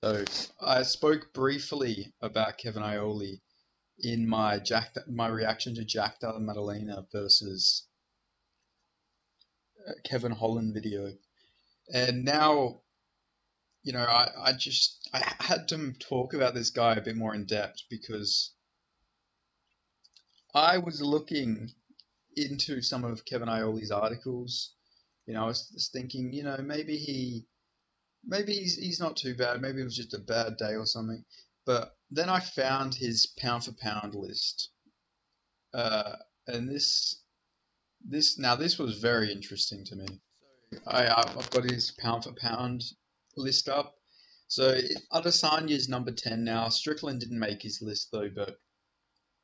So I spoke briefly about Kevin Iole in my reaction to Jack Della Maddalena versus Kevin Holland video, and now I had to talk about this guy a bit more in depth because I was looking into some of Kevin Iole's articles. I was thinking, maybe he's not too bad. Maybe it was just a bad day or something. But then I found his pound for pound list, uh, and this was very interesting to me. I've got his pound for pound list up. So Adesanya is number 10 now. Strickland didn't make his list though, but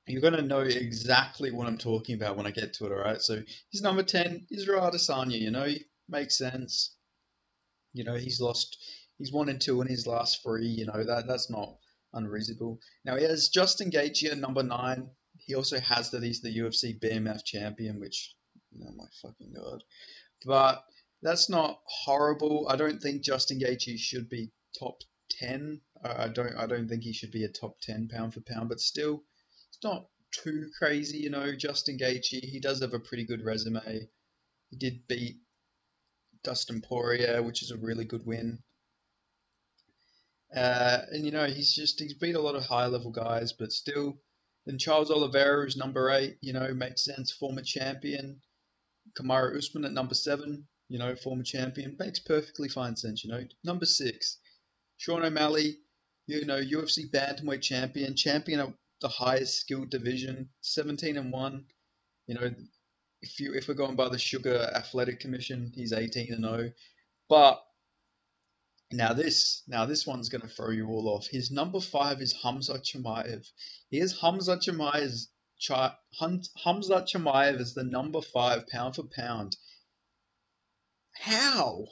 you're gonna know exactly what I'm talking about when I get to it. All right. So he's number 10. Israel Adesanya. Makes sense. He's 1 and 2 in his last three. That's not unreasonable. Now he has Justin Gaethje at number 9. He also has that he's the UFC BMF champion, which, my fucking god. But that's not horrible. I don't think Justin Gaethje should be top 10. I don't think he should be a top 10 pound for pound, but still, it's not too crazy. Justin Gaethje, he does have a pretty good resume. He did beat Dustin Poirier, which is a really good win. And he's beat a lot of high level guys, but still. Then Charles Oliveira is number 8. Makes sense. Former champion. Kamaru Usman at number 7. Former champion. Makes perfectly fine sense. Number 6. Sean O'Malley. UFC bantamweight champion. Champion of the highest skilled division. 17-1. You know, if we're going by the Sugar Athletic Commission, he's 18-0. But now this one's going to throw you all off. His number 5 is Hamza Chimaev. He has Hamza Chimaev as the number 5 pound for pound. How?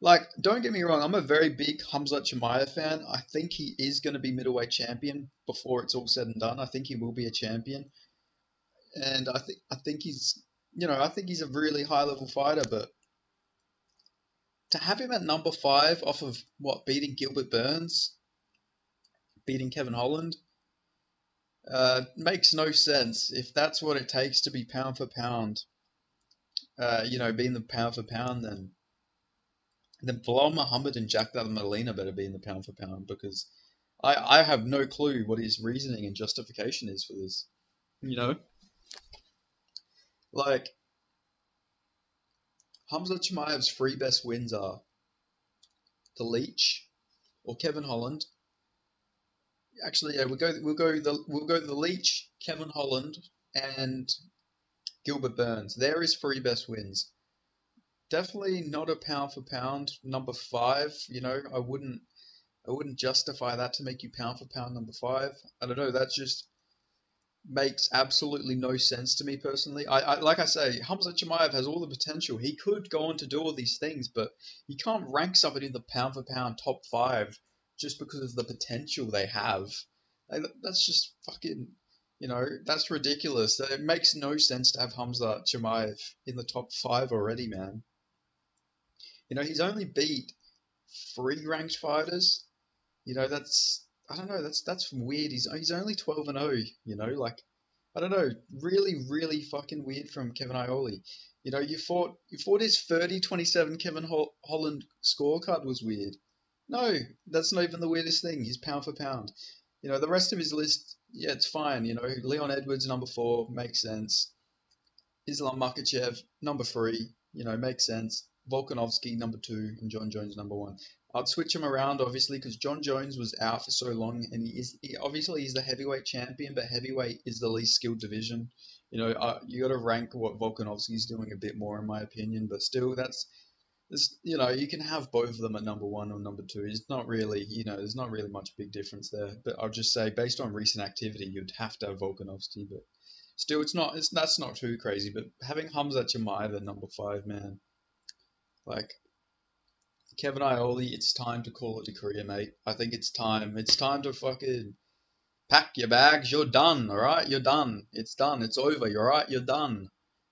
Like, don't get me wrong, I'm a very big Hamza Chimaev fan. I think he is going to be middleweight champion before it's all said and done. I think he will be a champion, and I think he's a really high level fighter. But to have him at number 5 off of what, beating Gilbert Burns, beating Kevin Holland, makes no sense. If that's what it takes to be pound for pound, being the pound for pound, then Bilal Muhammad and Jack Della Maddalena better be in the pound for pound, because I have no clue what his reasoning and justification is for this. You know, like Hamza Chimaev's 3 best wins are the Leech or Kevin Holland. Actually, yeah, we'll go the Leech, Kevin Holland, and Gilbert Burns. They're his 3 best wins. Definitely not a pound for pound number 5. I wouldn't justify that to make you pound for pound number 5. I don't know. That just makes absolutely no sense to me personally. Like I say, Hamza Chimaev has all the potential. He could go on to do all these things, but you can't rank somebody in the pound for pound top 5 just because of the potential they have. That's just fucking, that's ridiculous. It makes no sense to have Hamza Chimaev in the top 5 already, man. He's only beat 3 ranked fighters. That's, I don't know. That's weird. He's only 12-0. Like, I don't know. Really, really fucking weird from Kevin Iole. You thought his 30-27 Kevin Holland scorecard was weird. No, that's not even the weirdest thing. He's pound for pound. The rest of his list, yeah, it's fine. Leon Edwards number 4 makes sense. Islam Makhachev number 3, makes sense. Volkanovski number 2 and John Jones number 1. I'd switch him around obviously because John Jones was out for so long, and obviously he's the heavyweight champion, but heavyweight is the least skilled division. You got to rank what Volkanovski's doing a bit more in my opinion, but still you can have both of them at number 1 or number 2. It's not really, there's not really much big difference there. But I'll just say based on recent activity, you'd have to have Volkanovski, but still that's not too crazy. But having Hamza Chimaev at number 5, man, like Kevin Iole, it's time to call it a career, mate. I think it's time. It's time to fucking pack your bags. You're done, all right? You're done. It's done. It's over. You're all right. You're done.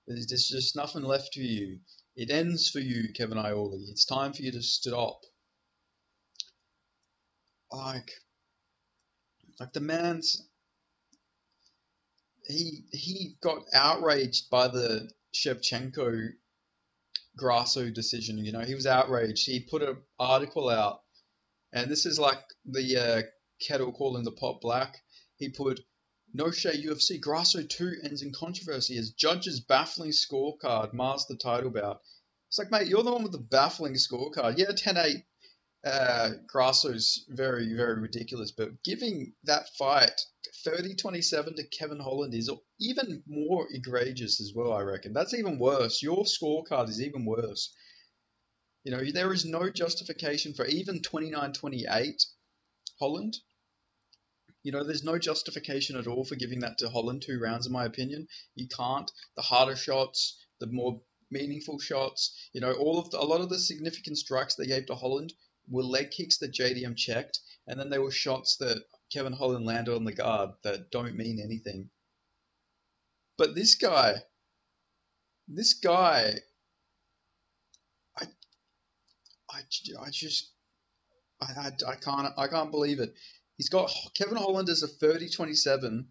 There's just nothing left for you. It ends for you, Kevin Iole. It's time for you to stop. like like the man's he got outraged by the Shevchenko Grasso decision. You know, he was outraged. He put an article out, and this is like the kettle calling the pot black. He put, "No shade UFC Grasso 2 ends in controversy as judges' baffling scorecard mars the title bout." It's like, mate, you're the one with the baffling scorecard. Yeah, 10-8 Grasso's very, very ridiculous, but giving that fight 30-27 to Kevin Holland is even more egregious as well, I reckon. That's even worse. Your scorecard is even worse. You know, there is no justification for even 29-28 Holland. You know, there's no justification at all for giving that to Holland 2 rounds, in my opinion. You can't. The harder shots, the more meaningful shots, you know, a lot of the significant strikes they gave to Holland were leg kicks that JDM checked, and then there were shots that Kevin Holland landed on the guard that don't mean anything. But this guy, I, I just, I can't believe it. He's got Kevin Holland as a 30-27,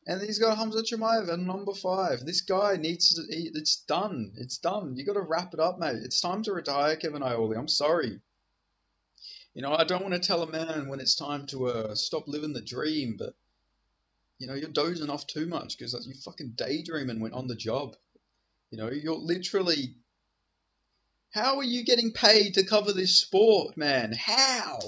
and he's got Hamza Chimaev at number 5. This guy needs to. It's done. It's done. You got to wrap it up, mate. It's time to retire, Kevin Iole. I'm sorry. You know, I don't want to tell a man when it's time to stop living the dream, but you know, you're dozing off too much because you fucking daydreaming when on the job. You know, you're literally. How are you getting paid to cover this sport, man? How?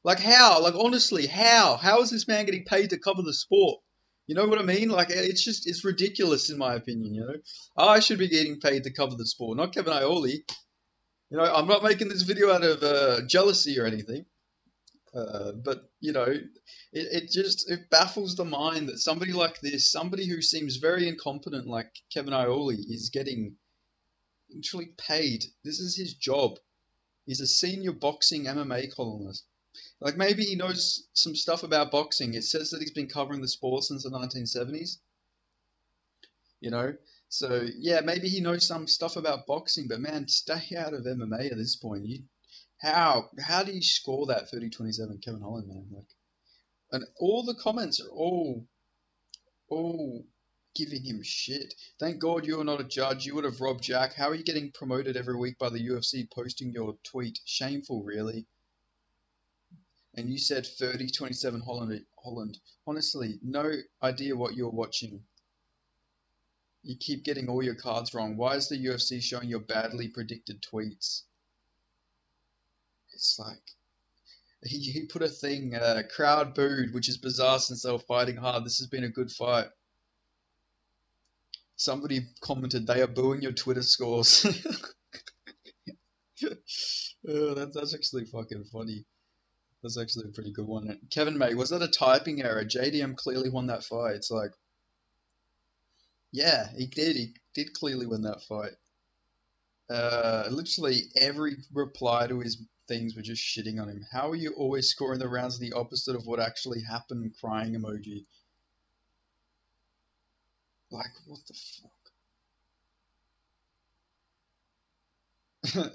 Like how? Like honestly, how? How is this man getting paid to cover the sport? You know what I mean? Like it's ridiculous in my opinion, you know. I should be getting paid to cover the sport, not Kevin Iole. You know, I'm not making this video out of jealousy or anything. But you know, it baffles the mind that somebody like this, somebody who seems very incompetent like Kevin Iole, is getting literally paid. This is his job. He's a senior boxing MMA columnist. Like maybe he knows some stuff about boxing. It says that he's been covering the sport since the 1970s, you know? So yeah, maybe he knows some stuff about boxing, but man, stay out of MMA at this point. How do you score that 30-27 Kevin Holland, man? Like, and all the comments are all giving him shit. Thank God you are not a judge. You would have robbed Jack. How are you getting promoted every week by the UFC posting your tweet? Shameful, really. And you said 30-27 Holland. Honestly, no idea what you're watching. You keep getting all your cards wrong. Why is the UFC showing your badly predicted tweets? It's like he put a thing, crowd booed, which is bizarre since they were fighting hard. This has been a good fight. Somebody commented they are booing your Twitter scores. That's actually fucking funny. That's actually a pretty good one. Kevin, mate, was that a typing error? JDM clearly won that fight. It's like, yeah, he did. He did clearly win that fight. Literally every reply to his things were just shitting on him. How are you always scoring the rounds the opposite of what actually happened? Crying emoji. Like, what the fuck?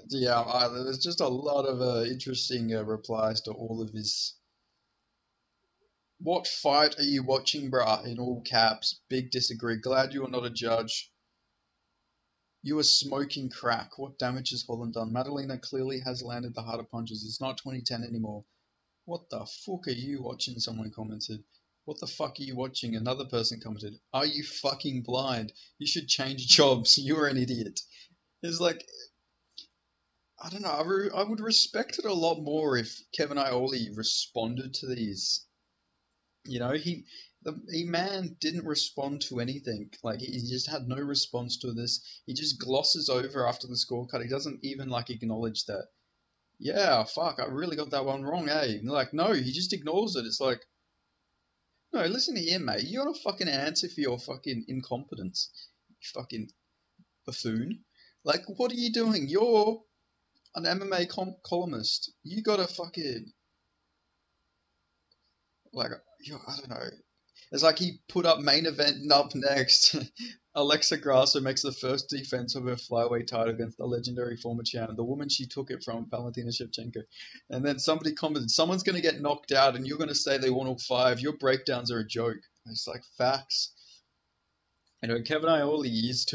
Yeah, there's just a lot of interesting replies to all of his. What fight are you watching, bruh? In all caps. Big disagree. Glad you are not a judge. You are smoking crack. What damage has Holland done? Madalena clearly has landed the harder punches. It's not 2010 anymore. What the fuck are you watching? Someone commented. What the fuck are you watching? Another person commented. Are you fucking blind? You should change jobs. You're an idiot. It's like, I don't know. I would respect it a lot more if Kevin Iole responded to these. You know, the man didn't respond to anything. Like he just had no response to this. He just glosses over after the scorecard. He doesn't even like acknowledge that. Yeah, fuck, I really got that one wrong, eh? And like, no, he just ignores it. It's like, no, listen here, mate. You gotta fucking answer for your fucking incompetence. You fucking buffoon. Like, what are you doing? You're an MMA columnist. You gotta fucking like, I don't know. It's like he put up main event up next. Alexa Grasso makes the first defense of her flyweight title against the legendary former champ, the woman she took it from, Valentina Shevchenko. And then somebody commented, someone's going to get knocked out and you're going to say they won all five. Your breakdowns are a joke. It's like facts. Kevin Iole is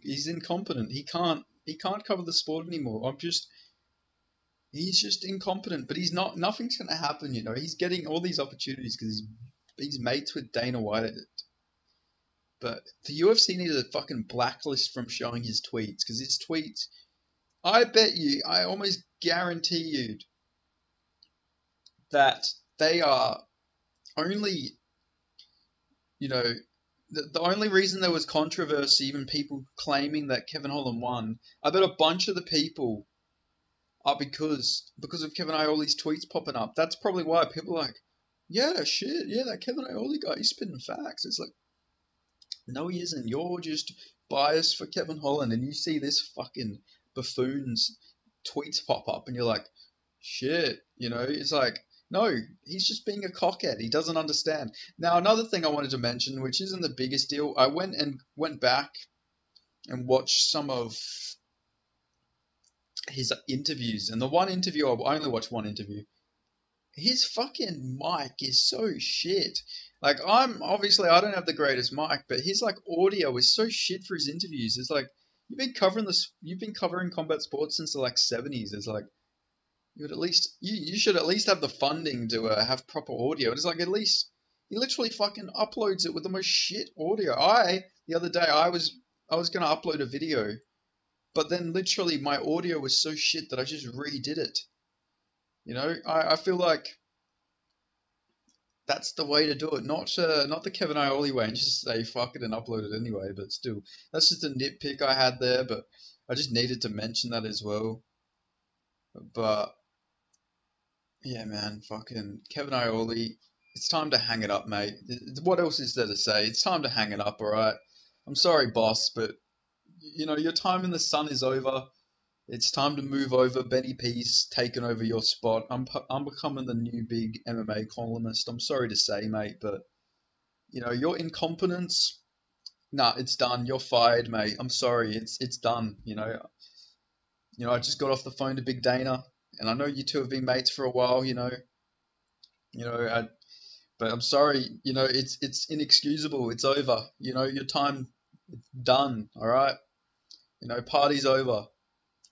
he's incompetent. He can't cover the sport anymore. He's just incompetent, but he's not. Nothing's going to happen. He's getting all these opportunities because he's mates with Dana White. But the UFC needed a fucking blacklist from showing his tweets because his tweets. I almost guarantee you that they are only, the only reason there was controversy, even people claiming that Kevin Holland won, I bet a bunch of the people are because of Kevin Iole's tweets popping up. That's probably why people are like, yeah, shit, yeah, that Kevin Iole guy, he's spitting facts. It's like, no, he isn't. You're just biased for Kevin Holland, and you see this fucking buffoon's tweets pop up, and you're like, shit, it's like, no, he's just being a cockhead. He doesn't understand. Now, another thing I wanted to mention, which isn't the biggest deal, I went back and watched some of his interviews, and the one interview, I only watched one interview. His fucking mic is so shit. Like, I don't have the greatest mic, but his like audio is so shit for his interviews. It's like, you've been covering combat sports since the like 70s. It's like, you should at least have the funding to have proper audio. It's like, at least he literally fucking uploads it with the most shit audio. The other day I was gonna upload a video, but then literally my audio was so shit that I just redid it. I feel like that's the way to do it, not the Kevin Iole way and just say fuck it and upload it anyway. But still, that's just a nitpick I had there, but I just needed to mention that as well. But yeah, man, fucking Kevin Iole, it's time to hang it up, mate. What else is there to say? It's time to hang it up, alright? I'm sorry, boss, but your time in the sun is over. It's time to move over. Benny P's taken over your spot. I'm becoming the new big MMA columnist. I'm sorry to say, mate, but your incompetence. Nah, it's done. You're fired, mate. I'm sorry. It's done. I just got off the phone to Big Dana, and I know you two have been mates for a while. But I'm sorry. It's inexcusable. It's over. Your time done. All right. Party's over.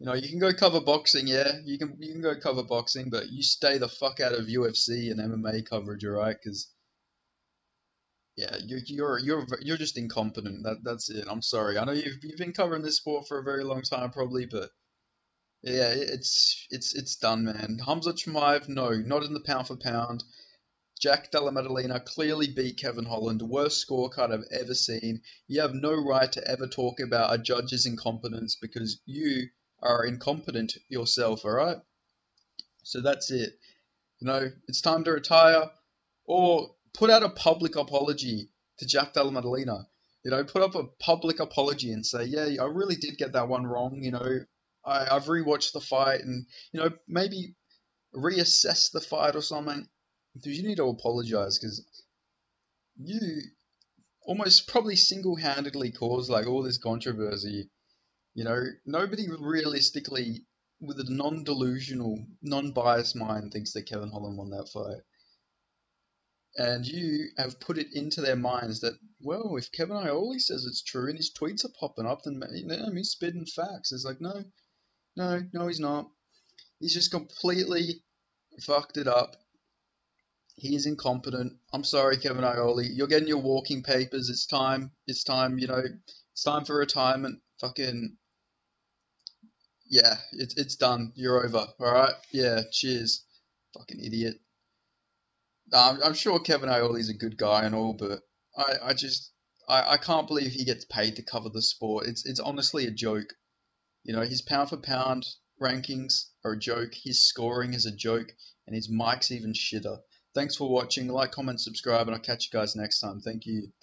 You can go cover boxing, yeah. You can go cover boxing, but you stay the fuck out of UFC and MMA coverage, alright? Because yeah, you're just incompetent. That's it. I'm sorry. I know you've been covering this sport for a very long time, probably, but yeah, it's done, man. Hamza Chimaev, no, not in the pound for pound. Jack Della Maddalena clearly beat Kevin Holland. Worst scorecard I've ever seen. You have no right to ever talk about a judge's incompetence because you are incompetent yourself, alright? So that's it. It's time to retire or put out a public apology to Jack Della Maddalena. Put up a public apology and say, yeah, I really did get that one wrong. I've rewatched the fight and, maybe reassess the fight or something. Because you need to apologize because you almost probably single-handedly caused like all this controversy. Nobody realistically, with a non-delusional, non-biased mind, thinks that Kevin Holland won that fight. And you have put it into their minds that, well, if Kevin Iole says it's true and his tweets are popping up, then he's spitting facts. It's like, no, he's not. He's just completely fucked it up. He is incompetent. I'm sorry, Kevin Iole. You're getting your walking papers. It's time. It's time, it's time for retirement. Fucking, yeah, it's done. You're over. All right? Yeah, cheers. Fucking idiot. I'm sure Kevin Iole is a good guy and all, but I can't believe he gets paid to cover the sport. It's honestly a joke. His pound for pound rankings are a joke. His scoring is a joke, and his mic's even shitter. Thanks for watching. Like, comment, subscribe, and I'll catch you guys next time. Thank you.